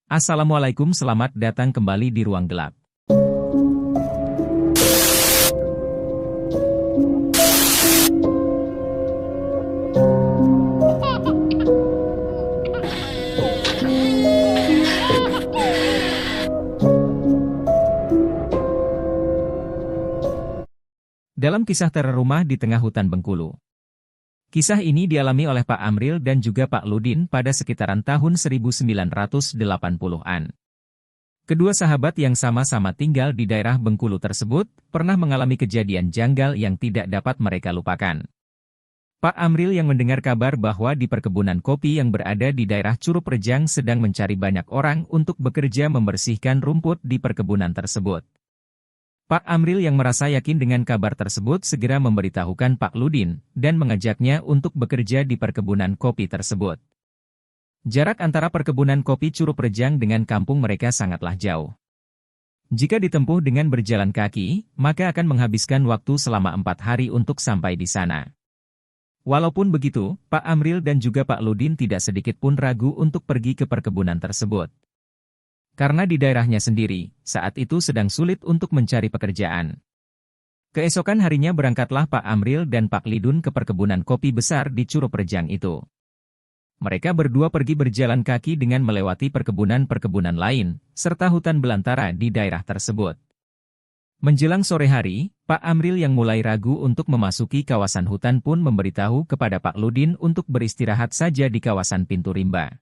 Assalamualaikum, selamat datang kembali di Ruang Gelap. Dalam kisah teror rumah di tengah hutan Bengkulu. Kisah ini dialami oleh Pak Amril dan juga Pak Ludin pada sekitaran tahun 1980-an. Kedua sahabat yang sama-sama tinggal di daerah Bengkulu tersebut, pernah mengalami kejadian janggal yang tidak dapat mereka lupakan. Pak Amril yang mendengar kabar bahwa di perkebunan kopi yang berada di daerah Curug Rejang sedang mencari banyak orang untuk bekerja membersihkan rumput di perkebunan tersebut. Pak Amril yang merasa yakin dengan kabar tersebut segera memberitahukan Pak Ludin dan mengajaknya untuk bekerja di perkebunan kopi tersebut. Jarak antara perkebunan kopi Curug Rejang dengan kampung mereka sangatlah jauh. Jika ditempuh dengan berjalan kaki, maka akan menghabiskan waktu selama 4 hari untuk sampai di sana. Walaupun begitu, Pak Amril dan juga Pak Ludin tidak sedikit pun ragu untuk pergi ke perkebunan tersebut. Karena di daerahnya sendiri, saat itu sedang sulit untuk mencari pekerjaan. Keesokan harinya berangkatlah Pak Amril dan Pak Lidun ke perkebunan kopi besar di Curug Rejang itu. Mereka berdua pergi berjalan kaki dengan melewati perkebunan-perkebunan lain, serta hutan belantara di daerah tersebut. Menjelang sore hari, Pak Amril yang mulai ragu untuk memasuki kawasan hutan pun memberitahu kepada Pak Ludin untuk beristirahat saja di kawasan pintu rimba.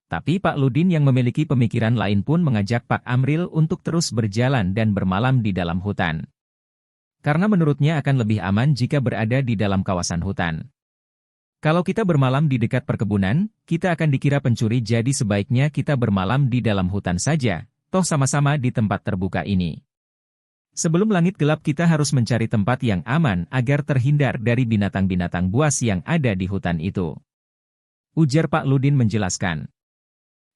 Tapi Pak Ludin yang memiliki pemikiran lain pun mengajak Pak Amril untuk terus berjalan dan bermalam di dalam hutan. Karena menurutnya akan lebih aman jika berada di dalam kawasan hutan. Kalau kita bermalam di dekat perkebunan, kita akan dikira pencuri, jadi sebaiknya kita bermalam di dalam hutan saja, toh sama-sama di tempat terbuka ini. Sebelum langit gelap kita harus mencari tempat yang aman agar terhindar dari binatang-binatang buas yang ada di hutan itu. Ujar Pak Ludin menjelaskan.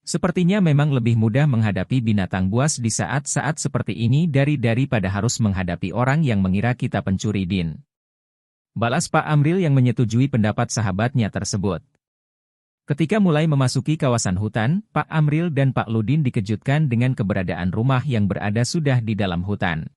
Sepertinya memang lebih mudah menghadapi binatang buas di saat-saat seperti ini daripada harus menghadapi orang yang mengira kita pencuri, Din. Balas Pak Amril yang menyetujui pendapat sahabatnya tersebut. Ketika mulai memasuki kawasan hutan, Pak Amril dan Pak Ludin dikejutkan dengan keberadaan rumah yang berada sudah di dalam hutan.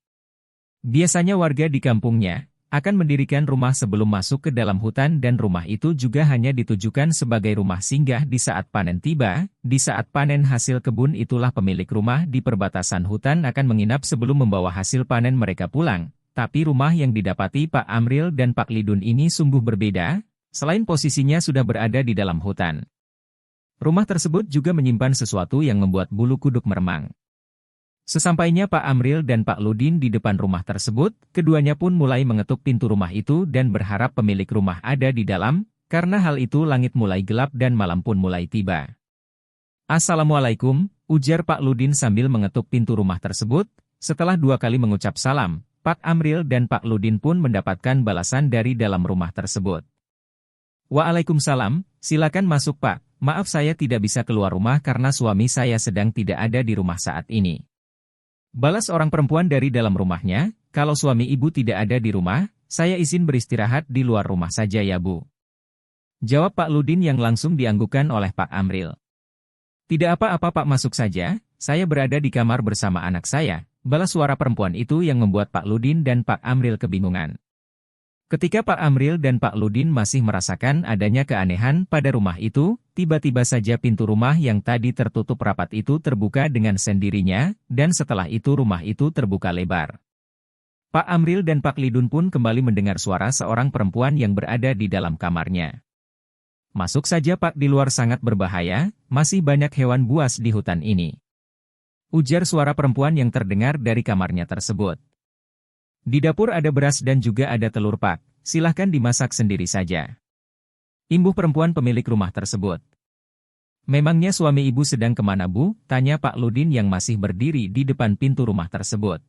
Biasanya warga di kampungnya akan mendirikan rumah sebelum masuk ke dalam hutan dan rumah itu juga hanya ditujukan sebagai rumah singgah di saat panen tiba. Di saat panen hasil kebun itulah pemilik rumah di perbatasan hutan akan menginap sebelum membawa hasil panen mereka pulang. Tapi rumah yang didapati Pak Amril dan Pak Lidun ini sungguh berbeda, selain posisinya sudah berada di dalam hutan. Rumah tersebut juga menyimpan sesuatu yang membuat bulu kuduk meremang. Sesampainya Pak Amril dan Pak Ludin di depan rumah tersebut, keduanya pun mulai mengetuk pintu rumah itu dan berharap pemilik rumah ada di dalam, karena hal itu langit mulai gelap dan malam pun mulai tiba. Assalamualaikum, ujar Pak Ludin sambil mengetuk pintu rumah tersebut. Setelah 2 kali mengucap salam, Pak Amril dan Pak Ludin pun mendapatkan balasan dari dalam rumah tersebut. Waalaikumsalam, silakan masuk Pak, maaf saya tidak bisa keluar rumah karena suami saya sedang tidak ada di rumah saat ini. Balas orang perempuan dari dalam rumahnya, kalau suami ibu tidak ada di rumah, saya izin beristirahat di luar rumah saja ya Bu. Jawab Pak Ludin yang langsung dianggukkan oleh Pak Amril. Tidak apa-apa Pak, masuk saja, saya berada di kamar bersama anak saya, balas suara perempuan itu yang membuat Pak Ludin dan Pak Amril kebingungan. Ketika Pak Amril dan Pak Ludin masih merasakan adanya keanehan pada rumah itu, tiba-tiba saja pintu rumah yang tadi tertutup rapat itu terbuka dengan sendirinya, dan setelah itu rumah itu terbuka lebar. Pak Amril dan Pak Lidun pun kembali mendengar suara seorang perempuan yang berada di dalam kamarnya. Masuk saja Pak, di luar sangat berbahaya, masih banyak hewan buas di hutan ini. Ujar suara perempuan yang terdengar dari kamarnya tersebut. Di dapur ada beras dan juga ada telur Pak, silahkan dimasak sendiri saja. Imbuh perempuan pemilik rumah tersebut. Memangnya suami ibu sedang kemana Bu? Tanya Pak Ludin yang masih berdiri di depan pintu rumah tersebut.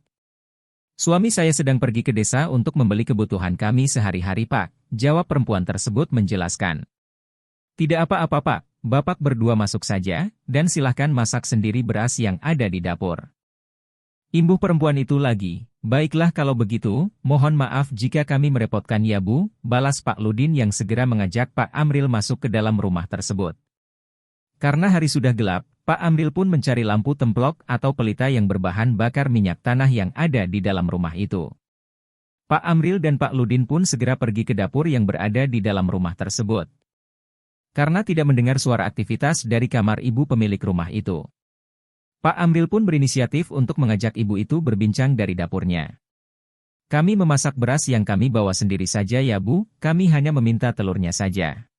Suami saya sedang pergi ke desa untuk membeli kebutuhan kami sehari-hari Pak, jawab perempuan tersebut menjelaskan. Tidak apa-apa Pak, Bapak berdua masuk saja, dan silahkan masak sendiri beras yang ada di dapur. Imbuh perempuan itu lagi, baiklah kalau begitu, mohon maaf jika kami merepotkan ya Bu, balas Pak Ludin yang segera mengajak Pak Amril masuk ke dalam rumah tersebut. Karena hari sudah gelap, Pak Amril pun mencari lampu templok atau pelita yang berbahan bakar minyak tanah yang ada di dalam rumah itu. Pak Amril dan Pak Ludin pun segera pergi ke dapur yang berada di dalam rumah tersebut. Karena tidak mendengar suara aktivitas dari kamar ibu pemilik rumah itu, Pak Amril pun berinisiatif untuk mengajak ibu itu berbincang dari dapurnya. "Kami memasak beras yang kami bawa sendiri saja ya Bu, kami hanya meminta telurnya saja,"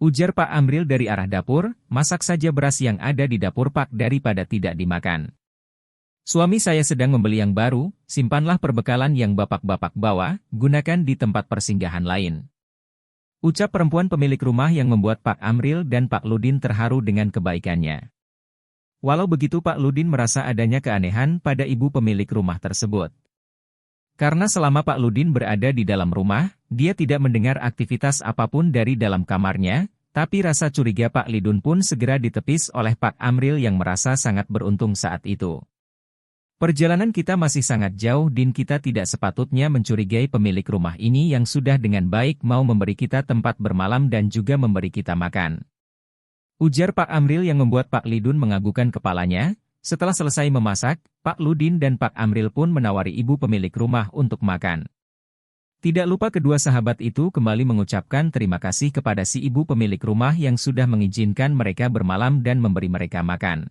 ujar Pak Amril dari arah dapur. "Masak saja beras yang ada di dapur Pak daripada tidak dimakan. Suami saya sedang membeli yang baru, simpanlah perbekalan yang bapak-bapak bawa, gunakan di tempat persinggahan lain," ucap perempuan pemilik rumah yang membuat Pak Amril dan Pak Ludin terharu dengan kebaikannya. Walau begitu Pak Ludin merasa adanya keanehan pada ibu pemilik rumah tersebut. Karena selama Pak Ludin berada di dalam rumah, dia tidak mendengar aktivitas apapun dari dalam kamarnya, tapi rasa curiga Pak Lidun pun segera ditepis oleh Pak Amril yang merasa sangat beruntung saat itu. "Perjalanan kita masih sangat jauh dan kita tidak sepatutnya mencurigai pemilik rumah ini yang sudah dengan baik mau memberi kita tempat bermalam dan juga memberi kita makan," ujar Pak Amril yang membuat Pak Lidun menganggukkan kepalanya. Setelah selesai memasak, Pak Ludin dan Pak Amril pun menawari ibu pemilik rumah untuk makan. Tidak lupa kedua sahabat itu kembali mengucapkan terima kasih kepada si ibu pemilik rumah yang sudah mengizinkan mereka bermalam dan memberi mereka makan.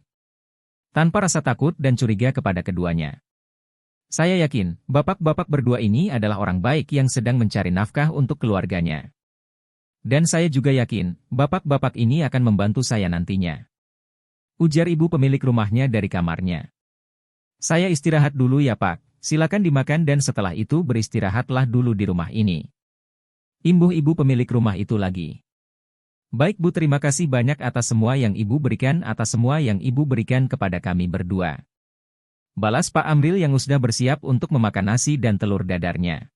Tanpa rasa takut dan curiga kepada keduanya, "Saya yakin, bapak-bapak berdua ini adalah orang baik yang sedang mencari nafkah untuk keluarganya. Dan saya juga yakin, bapak-bapak ini akan membantu saya nantinya," ujar ibu pemilik rumahnya dari kamarnya. "Saya istirahat dulu ya Pak, silakan dimakan dan setelah itu beristirahatlah dulu di rumah ini," imbuh ibu pemilik rumah itu lagi. "Baik Bu, terima kasih banyak atas semua yang Ibu berikan kepada kami berdua," balas Pak Amril yang sudah bersiap untuk memakan nasi dan telur dadarnya.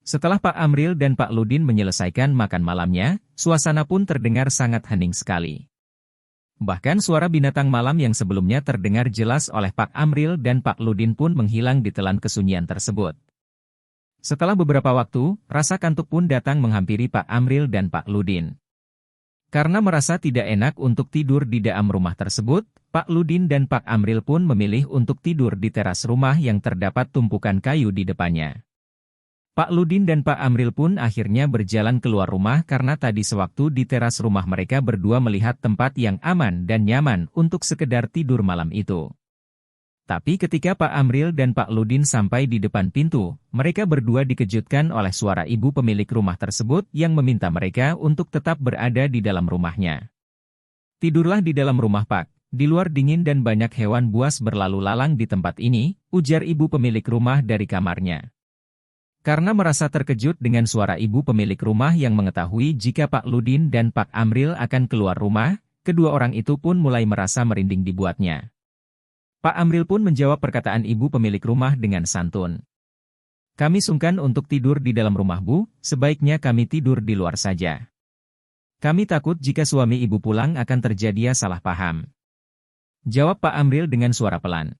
Setelah Pak Amril dan Pak Ludin menyelesaikan makan malamnya, suasana pun terdengar sangat hening sekali. Bahkan suara binatang malam yang sebelumnya terdengar jelas oleh Pak Amril dan Pak Ludin pun menghilang di telan kesunyian tersebut. Setelah beberapa waktu, rasa kantuk pun datang menghampiri Pak Amril dan Pak Ludin. Karena merasa tidak enak untuk tidur di dalam rumah tersebut, Pak Ludin dan Pak Amril pun memilih untuk tidur di teras rumah yang terdapat tumpukan kayu di depannya. Pak Ludin dan Pak Amril pun akhirnya berjalan keluar rumah karena tadi sewaktu di teras rumah mereka berdua melihat tempat yang aman dan nyaman untuk sekedar tidur malam itu. Tapi ketika Pak Amril dan Pak Ludin sampai di depan pintu, mereka berdua dikejutkan oleh suara ibu pemilik rumah tersebut yang meminta mereka untuk tetap berada di dalam rumahnya. "Tidurlah di dalam rumah Pak, di luar dingin dan banyak hewan buas berlalu lalang di tempat ini," ujar ibu pemilik rumah dari kamarnya. Karena merasa terkejut dengan suara ibu pemilik rumah yang mengetahui jika Pak Ludin dan Pak Amril akan keluar rumah, kedua orang itu pun mulai merasa merinding dibuatnya. Pak Amril pun menjawab perkataan ibu pemilik rumah dengan santun. "Kami sungkan untuk tidur di dalam rumah Bu, sebaiknya kami tidur di luar saja. Kami takut jika suami ibu pulang akan terjadi salah paham," jawab Pak Amril dengan suara pelan.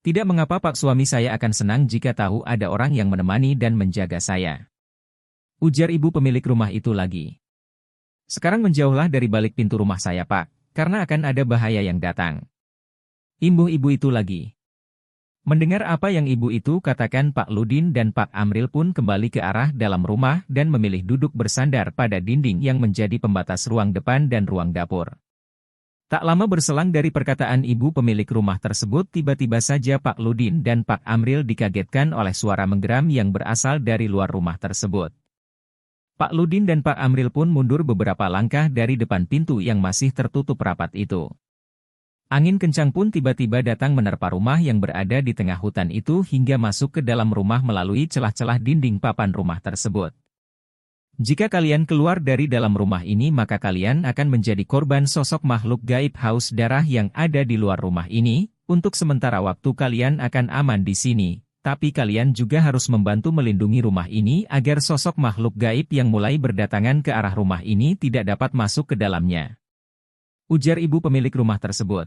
"Tidak mengapa Pak, suami saya akan senang jika tahu ada orang yang menemani dan menjaga saya," ujar ibu pemilik rumah itu lagi. "Sekarang menjauhlah dari balik pintu rumah saya Pak, karena akan ada bahaya yang datang," imbuh ibu itu lagi. Mendengar apa yang ibu itu katakan, Pak Ludin dan Pak Amril pun kembali ke arah dalam rumah dan memilih duduk bersandar pada dinding yang menjadi pembatas ruang depan dan ruang dapur. Tak lama berselang dari perkataan ibu pemilik rumah tersebut, tiba-tiba saja Pak Ludin dan Pak Amril dikagetkan oleh suara menggeram yang berasal dari luar rumah tersebut. Pak Ludin dan Pak Amril pun mundur beberapa langkah dari depan pintu yang masih tertutup rapat itu. Angin kencang pun tiba-tiba datang menerpa rumah yang berada di tengah hutan itu hingga masuk ke dalam rumah melalui celah-celah dinding papan rumah tersebut. "Jika kalian keluar dari dalam rumah ini maka kalian akan menjadi korban sosok makhluk gaib haus darah yang ada di luar rumah ini. Untuk sementara waktu kalian akan aman di sini, tapi kalian juga harus membantu melindungi rumah ini agar sosok makhluk gaib yang mulai berdatangan ke arah rumah ini tidak dapat masuk ke dalamnya," ujar ibu pemilik rumah tersebut.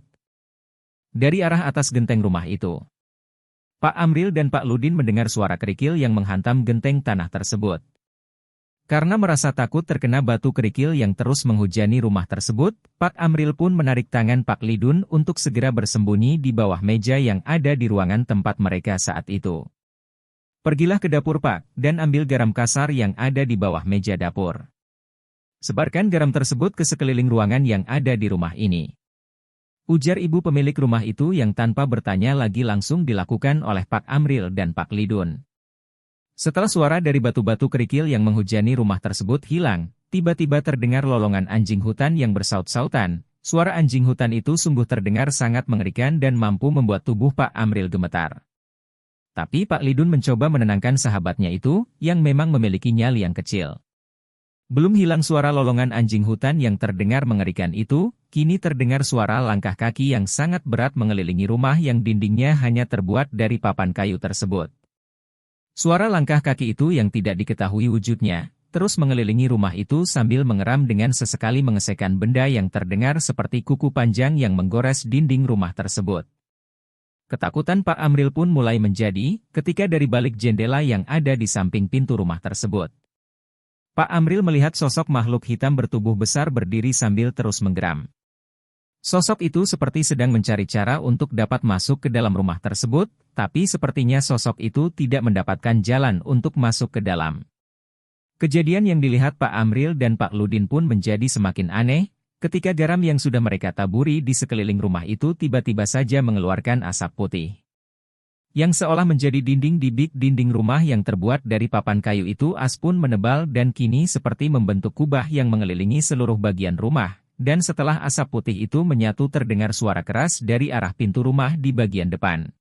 Dari arah atas genteng rumah itu, Pak Amril dan Pak Ludin mendengar suara kerikil yang menghantam genteng tanah tersebut. Karena merasa takut terkena batu kerikil yang terus menghujani rumah tersebut, Pak Amril pun menarik tangan Pak Lidun untuk segera bersembunyi di bawah meja yang ada di ruangan tempat mereka saat itu. Pergilah ke dapur Pak, dan ambil garam kasar yang ada di bawah meja dapur. Sebarkan garam tersebut ke sekeliling ruangan yang ada di rumah ini. Ujar ibu pemilik rumah itu yang tanpa bertanya lagi langsung dilakukan oleh Pak Amril dan Pak Lidun. Setelah suara dari batu-batu kerikil yang menghujani rumah tersebut hilang, tiba-tiba terdengar lolongan anjing hutan yang bersaut-sautan. Suara anjing hutan itu sungguh terdengar sangat mengerikan dan mampu membuat tubuh Pak Amril gemetar. Tapi Pak Lidun mencoba menenangkan sahabatnya itu, yang memang memiliki nyali yang kecil. Belum hilang suara lolongan anjing hutan yang terdengar mengerikan itu, kini terdengar suara langkah kaki yang sangat berat mengelilingi rumah yang dindingnya hanya terbuat dari papan kayu tersebut. Suara langkah kaki itu yang tidak diketahui wujudnya, terus mengelilingi rumah itu sambil mengeram dengan sesekali mengesekkan benda yang terdengar seperti kuku panjang yang menggores dinding rumah tersebut. Ketakutan Pak Amril pun mulai menjadi, ketika dari balik jendela yang ada di samping pintu rumah tersebut. Pak Amril melihat sosok makhluk hitam bertubuh besar berdiri sambil terus menggeram. Sosok itu seperti sedang mencari cara untuk dapat masuk ke dalam rumah tersebut, tapi sepertinya sosok itu tidak mendapatkan jalan untuk masuk ke dalam. Kejadian yang dilihat Pak Amril dan Pak Ludin pun menjadi semakin aneh, ketika garam yang sudah mereka taburi di sekeliling rumah itu tiba-tiba saja mengeluarkan asap putih. Yang seolah menjadi dinding di bik dinding rumah yang terbuat dari papan kayu itu pun menebal dan kini seperti membentuk kubah yang mengelilingi seluruh bagian rumah. Dan setelah asap putih itu menyatu terdengar suara keras dari arah pintu rumah di bagian depan.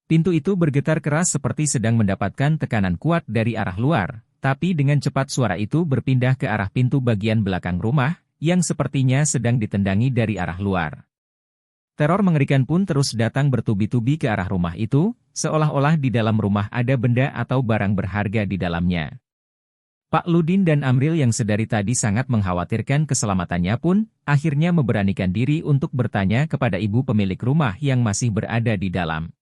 Pintu itu bergetar keras seperti sedang mendapatkan tekanan kuat dari arah luar, tapi dengan cepat suara itu berpindah ke arah pintu bagian belakang rumah, yang sepertinya sedang ditendangi dari arah luar. Teror mengerikan pun terus datang bertubi-tubi ke arah rumah itu, seolah-olah di dalam rumah ada benda atau barang berharga di dalamnya. Pak Ludin dan Amril yang sedari tadi sangat mengkhawatirkan keselamatannya pun, akhirnya memberanikan diri untuk bertanya kepada ibu pemilik rumah yang masih berada di dalam.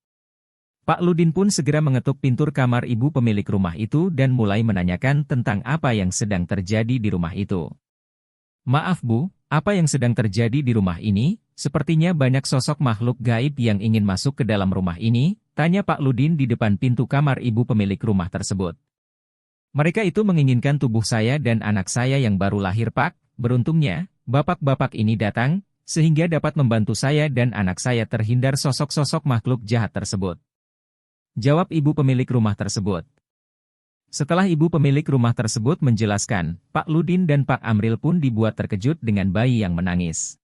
Pak Ludin pun segera mengetuk pintu kamar ibu pemilik rumah itu dan mulai menanyakan tentang apa yang sedang terjadi di rumah itu. Maaf Bu, apa yang sedang terjadi di rumah ini? Sepertinya banyak sosok makhluk gaib yang ingin masuk ke dalam rumah ini, tanya Pak Ludin di depan pintu kamar ibu pemilik rumah tersebut. Mereka itu menginginkan tubuh saya dan anak saya yang baru lahir Pak, beruntungnya, bapak-bapak ini datang, sehingga dapat membantu saya dan anak saya terhindar sosok-sosok makhluk jahat tersebut. Jawab ibu pemilik rumah tersebut. Setelah ibu pemilik rumah tersebut menjelaskan, Pak Ludin dan Pak Amril pun dibuat terkejut dengan bayi yang menangis.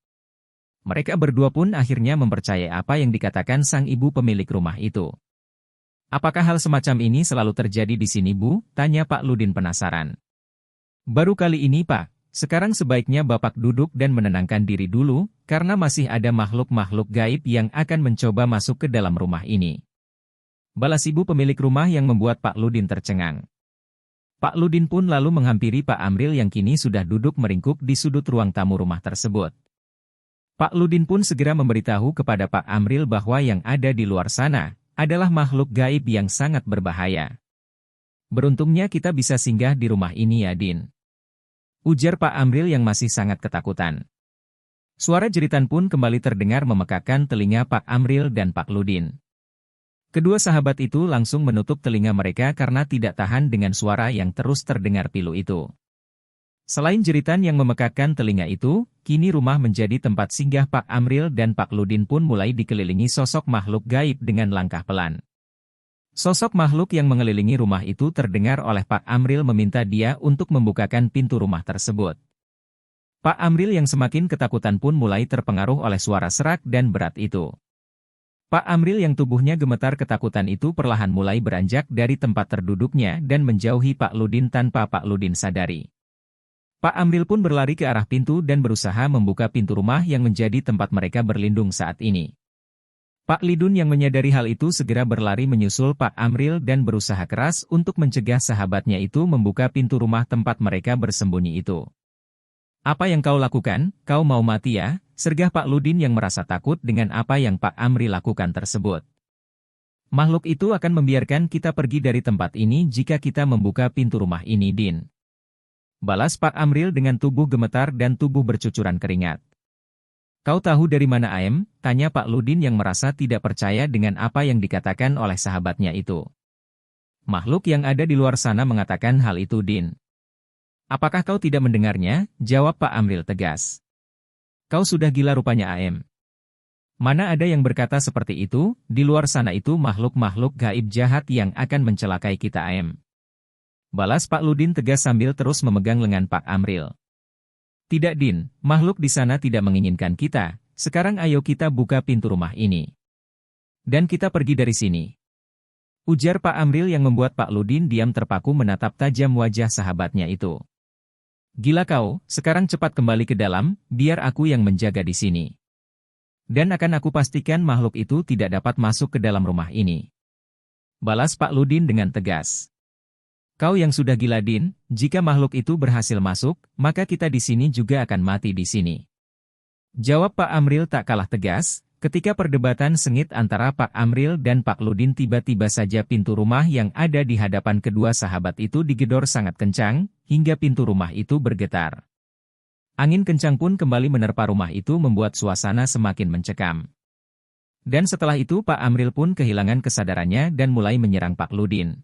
Mereka berdua pun akhirnya mempercayai apa yang dikatakan sang ibu pemilik rumah itu. Apakah hal semacam ini selalu terjadi di sini Bu? Tanya Pak Ludin penasaran. Baru kali ini Pak, sekarang sebaiknya Bapak duduk dan menenangkan diri dulu, karena masih ada makhluk-makhluk gaib yang akan mencoba masuk ke dalam rumah ini. Balas ibu pemilik rumah yang membuat Pak Ludin tercengang. Pak Ludin pun lalu menghampiri Pak Amril yang kini sudah duduk meringkuk di sudut ruang tamu rumah tersebut. Pak Ludin pun segera memberitahu kepada Pak Amril bahwa yang ada di luar sana adalah makhluk gaib yang sangat berbahaya. Beruntungnya kita bisa singgah di rumah ini ya Din. Ujar Pak Amril yang masih sangat ketakutan. Suara jeritan pun kembali terdengar memekakkan telinga Pak Amril dan Pak Ludin. Kedua sahabat itu langsung menutup telinga mereka karena tidak tahan dengan suara yang terus terdengar pilu itu. Selain jeritan yang memekakkan telinga itu, kini rumah menjadi tempat singgah Pak Amril dan Pak Ludin pun mulai dikelilingi sosok makhluk gaib dengan langkah pelan. Sosok makhluk yang mengelilingi rumah itu terdengar oleh Pak Amril meminta dia untuk membukakan pintu rumah tersebut. Pak Amril yang semakin ketakutan pun mulai terpengaruh oleh suara serak dan berat itu. Pak Amril yang tubuhnya gemetar ketakutan itu perlahan mulai beranjak dari tempat terduduknya dan menjauhi Pak Ludin tanpa Pak Ludin sadari. Pak Amril pun berlari ke arah pintu dan berusaha membuka pintu rumah yang menjadi tempat mereka berlindung saat ini. Pak Lidun yang menyadari hal itu segera berlari menyusul Pak Amril dan berusaha keras untuk mencegah sahabatnya itu membuka pintu rumah tempat mereka bersembunyi itu. Apa yang kau lakukan? Kau mau mati ya? Sergah Pak Ludin yang merasa takut dengan apa yang Pak Amril lakukan tersebut. Makhluk itu akan membiarkan kita pergi dari tempat ini jika kita membuka pintu rumah ini Din. Balas Pak Amril dengan tubuh gemetar dan tubuh bercucuran keringat. Kau tahu dari mana Aem? Tanya Pak Ludin yang merasa tidak percaya dengan apa yang dikatakan oleh sahabatnya itu. Makhluk yang ada di luar sana mengatakan hal itu Din. Apakah kau tidak mendengarnya? Jawab Pak Amril tegas. Kau sudah gila rupanya Aem. Mana ada yang berkata seperti itu, di luar sana itu makhluk-makhluk gaib jahat yang akan mencelakai kita Aem. Balas Pak Ludin tegas sambil terus memegang lengan Pak Amril. Tidak Din, makhluk di sana tidak menginginkan kita, sekarang ayo kita buka pintu rumah ini. Dan kita pergi dari sini. Ujar Pak Amril yang membuat Pak Ludin diam terpaku menatap tajam wajah sahabatnya itu. Gila kau, sekarang cepat kembali ke dalam, biar aku yang menjaga di sini. Dan akan aku pastikan makhluk itu tidak dapat masuk ke dalam rumah ini. Balas Pak Ludin dengan tegas. Kau yang sudah gila Din, jika makhluk itu berhasil masuk, maka kita di sini juga akan mati di sini. Jawab Pak Amril tak kalah tegas, ketika perdebatan sengit antara Pak Amril dan Pak Ludin tiba-tiba saja pintu rumah yang ada di hadapan kedua sahabat itu digedor sangat kencang, hingga pintu rumah itu bergetar. Angin kencang pun kembali menerpa rumah itu membuat suasana semakin mencekam. Dan setelah itu Pak Amril pun kehilangan kesadarannya dan mulai menyerang Pak Ludin.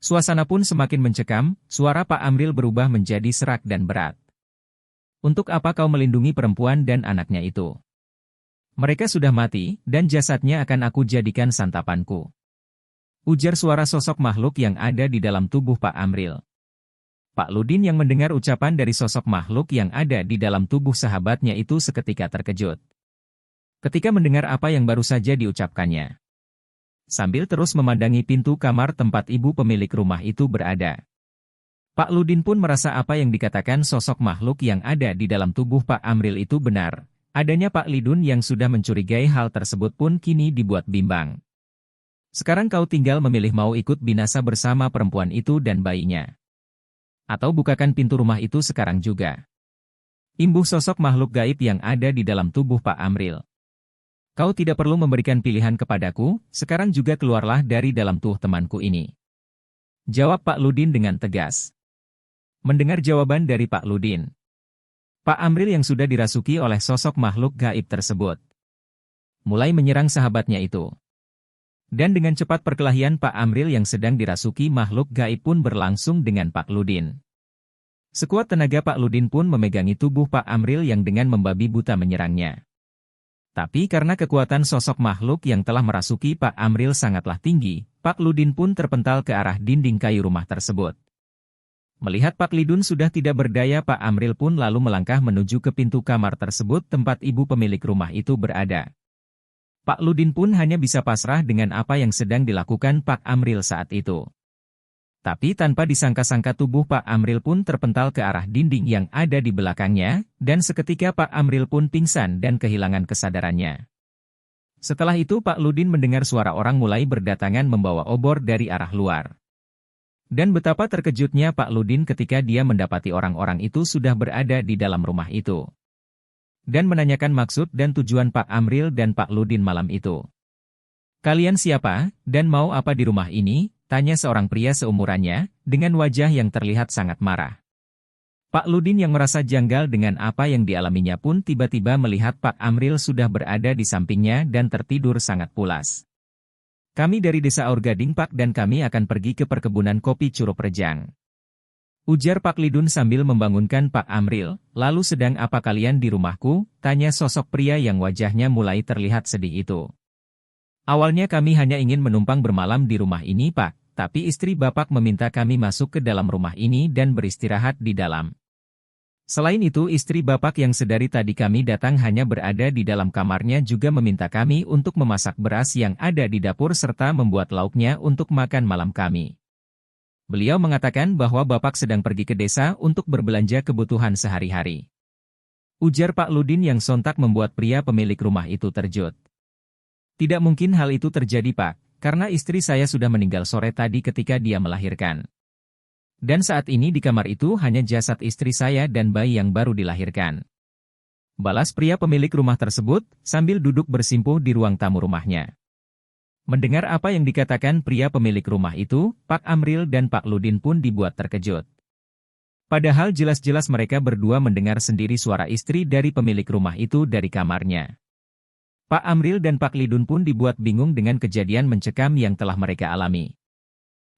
Suasana pun semakin mencekam, suara Pak Amril berubah menjadi serak dan berat. Untuk apa kau melindungi perempuan dan anaknya itu? Mereka sudah mati, dan jasadnya akan aku jadikan santapanku. Ujar suara sosok makhluk yang ada di dalam tubuh Pak Amril. Pak Ludin yang mendengar ucapan dari sosok makhluk yang ada di dalam tubuh sahabatnya itu seketika terkejut. Ketika mendengar apa yang baru saja diucapkannya. Sambil terus memandangi pintu kamar tempat ibu pemilik rumah itu berada. Pak Ludin pun merasa apa yang dikatakan sosok makhluk yang ada di dalam tubuh Pak Amril itu benar. Adanya Pak Lidun yang sudah mencurigai hal tersebut pun kini dibuat bimbang. Sekarang kau tinggal memilih mau ikut binasa bersama perempuan itu dan bayinya. Atau bukakan pintu rumah itu sekarang juga. Imbuh sosok makhluk gaib yang ada di dalam tubuh Pak Amril. Kau tidak perlu memberikan pilihan kepadaku, sekarang juga keluarlah dari dalam tubuh temanku ini. Jawab Pak Ludin dengan tegas. Mendengar jawaban dari Pak Ludin, Pak Amril yang sudah dirasuki oleh sosok makhluk gaib tersebut mulai menyerang sahabatnya itu. Dan dengan cepat perkelahian Pak Amril yang sedang dirasuki makhluk gaib pun berlangsung dengan Pak Ludin. Sekuat tenaga Pak Ludin pun memegangi tubuh Pak Amril yang dengan membabi buta menyerangnya. Tapi karena kekuatan sosok makhluk yang telah merasuki Pak Amril sangatlah tinggi, Pak Ludin pun terpental ke arah dinding kayu rumah tersebut. Melihat Pak Lidun sudah tidak berdaya, Pak Amril pun lalu melangkah menuju ke pintu kamar tersebut tempat ibu pemilik rumah itu berada. Pak Ludin pun hanya bisa pasrah dengan apa yang sedang dilakukan Pak Amril saat itu. Tapi tanpa disangka-sangka tubuh Pak Amril pun terpental ke arah dinding yang ada di belakangnya, dan seketika Pak Amril pun pingsan dan kehilangan kesadarannya. Setelah itu Pak Ludin mendengar suara orang mulai berdatangan membawa obor dari arah luar. Dan betapa terkejutnya Pak Ludin ketika dia mendapati orang-orang itu sudah berada di dalam rumah itu. Dan menanyakan maksud dan tujuan Pak Amril dan Pak Ludin malam itu. Kalian siapa, dan mau apa di rumah ini? Tanya seorang pria seumurannya, dengan wajah yang terlihat sangat marah. Pak Ludin yang merasa janggal dengan apa yang dialaminya pun tiba-tiba melihat Pak Amril sudah berada di sampingnya dan tertidur sangat pulas. Kami dari desa Aurgading Pak dan kami akan pergi ke perkebunan kopi Curug Rejang. Ujar Pak Lidun sambil membangunkan Pak Amril, lalu sedang apa kalian di rumahku? Tanya sosok pria yang wajahnya mulai terlihat sedih itu. Awalnya kami hanya ingin menumpang bermalam di rumah ini Pak, tapi istri Bapak meminta kami masuk ke dalam rumah ini dan beristirahat di dalam. Selain itu istri Bapak yang sedari tadi kami datang hanya berada di dalam kamarnya juga meminta kami untuk memasak beras yang ada di dapur serta membuat lauknya untuk makan malam kami. Beliau mengatakan bahwa Bapak sedang pergi ke desa untuk berbelanja kebutuhan sehari-hari. Ujar Pak Ludin yang sontak membuat pria pemilik rumah itu terkejut. Tidak mungkin hal itu terjadi Pak, karena istri saya sudah meninggal sore tadi ketika dia melahirkan. Dan saat ini di kamar itu hanya jasad istri saya dan bayi yang baru dilahirkan. Balas pria pemilik rumah tersebut, sambil duduk bersimpuh di ruang tamu rumahnya. Mendengar apa yang dikatakan pria pemilik rumah itu, Pak Amril dan Pak Ludin pun dibuat terkejut. Padahal jelas-jelas mereka berdua mendengar sendiri suara istri dari pemilik rumah itu dari kamarnya. Pak Amril dan Pak Lidun pun dibuat bingung dengan kejadian mencekam yang telah mereka alami.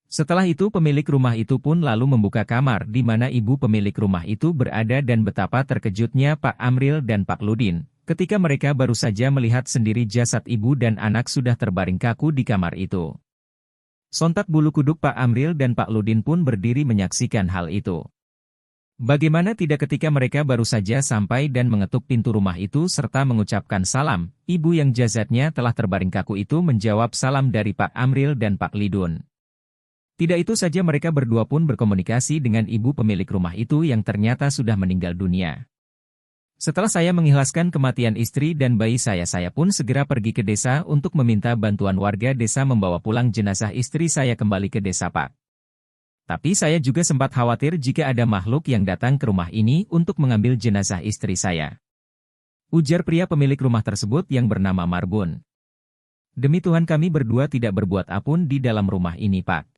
Setelah itu pemilik rumah itu pun lalu membuka kamar di mana ibu pemilik rumah itu berada dan betapa terkejutnya Pak Amril dan Pak Ludin, ketika mereka baru saja melihat sendiri jasad ibu dan anak sudah terbaring kaku di kamar itu. Sontak bulu kuduk Pak Amril dan Pak Ludin pun berdiri menyaksikan hal itu. Bagaimana tidak ketika mereka baru saja sampai dan mengetuk pintu rumah itu serta mengucapkan salam, ibu yang jasadnya telah terbaring kaku itu menjawab salam dari Pak Amril dan Pak Lidun. Tidak itu saja mereka berdua pun berkomunikasi dengan ibu pemilik rumah itu yang ternyata sudah meninggal dunia. Setelah saya mengikhlaskan kematian istri dan bayi saya pun segera pergi ke desa untuk meminta bantuan warga desa membawa pulang jenazah istri saya kembali ke desa Pak. Tapi saya juga sempat khawatir jika ada makhluk yang datang ke rumah ini untuk mengambil jenazah istri saya. Ujar pria pemilik rumah tersebut yang bernama Marbun. Demi Tuhan kami berdua tidak berbuat apapun di dalam rumah ini Pak.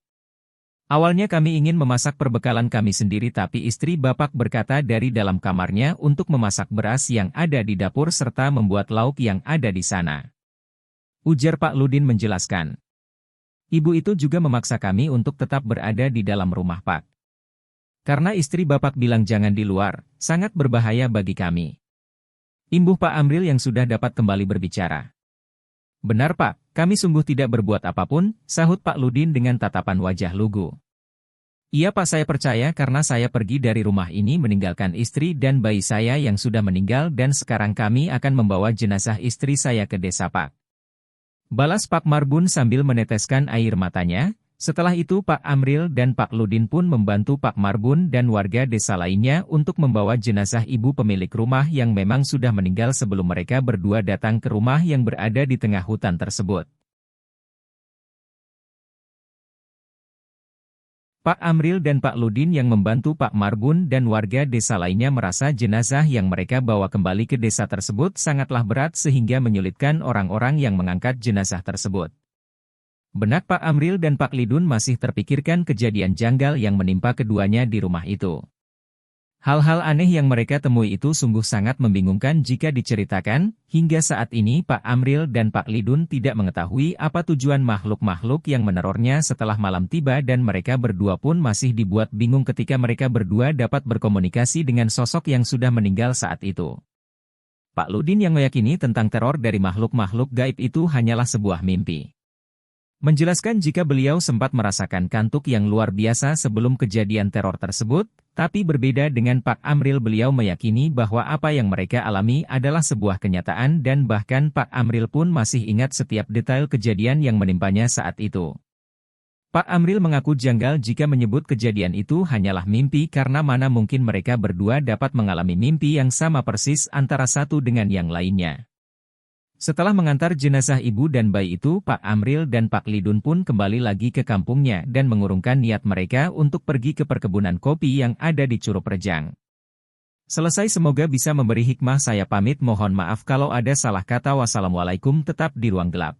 Awalnya kami ingin memasak perbekalan kami sendiri tapi istri Bapak berkata dari dalam kamarnya untuk memasak beras yang ada di dapur serta membuat lauk yang ada di sana. Ujar Pak Ludin menjelaskan. Ibu itu juga memaksa kami untuk tetap berada di dalam rumah Pak. Karena istri Bapak bilang jangan di luar, sangat berbahaya bagi kami. Imbuh Pak Amril yang sudah dapat kembali berbicara. Benar Pak, kami sungguh tidak berbuat apapun, sahut Pak Ludin dengan tatapan wajah lugu. Iya Pak saya percaya karena saya pergi dari rumah ini meninggalkan istri dan bayi saya yang sudah meninggal dan sekarang kami akan membawa jenazah istri saya ke desa Pak. Balas Pak Marbun sambil meneteskan air matanya. Setelah itu Pak Amril dan Pak Ludin pun membantu Pak Marbun dan warga desa lainnya untuk membawa jenazah ibu pemilik rumah yang memang sudah meninggal sebelum mereka berdua datang ke rumah yang berada di tengah hutan tersebut. Pak Amril dan Pak Ludin yang membantu Pak Marbun dan warga desa lainnya merasa jenazah yang mereka bawa kembali ke desa tersebut sangatlah berat sehingga menyulitkan orang-orang yang mengangkat jenazah tersebut. Benak Pak Amril dan Pak Lidun masih terpikirkan kejadian janggal yang menimpa keduanya di rumah itu. Hal-hal aneh yang mereka temui itu sungguh sangat membingungkan jika diceritakan, hingga saat ini Pak Amril dan Pak Lidun tidak mengetahui apa tujuan makhluk-makhluk yang menerornya setelah malam tiba dan mereka berdua pun masih dibuat bingung ketika mereka berdua dapat berkomunikasi dengan sosok yang sudah meninggal saat itu. Pak Ludin yang meyakini tentang teror dari makhluk-makhluk gaib itu hanyalah sebuah mimpi. Menjelaskan jika beliau sempat merasakan kantuk yang luar biasa sebelum kejadian teror tersebut, tapi berbeda dengan Pak Amril beliau meyakini bahwa apa yang mereka alami adalah sebuah kenyataan dan bahkan Pak Amril pun masih ingat setiap detail kejadian yang menimpanya saat itu. Pak Amril mengaku janggal jika menyebut kejadian itu hanyalah mimpi karena mana mungkin mereka berdua dapat mengalami mimpi yang sama persis antara satu dengan yang lainnya. Setelah mengantar jenazah ibu dan bayi itu, Pak Amril dan Pak Lidun pun kembali lagi ke kampungnya dan mengurungkan niat mereka untuk pergi ke perkebunan kopi yang ada di Curug Rejang. Selesai semoga bisa memberi hikmah saya pamit mohon maaf kalau ada salah kata wassalamualaikum tetap di ruang gelap.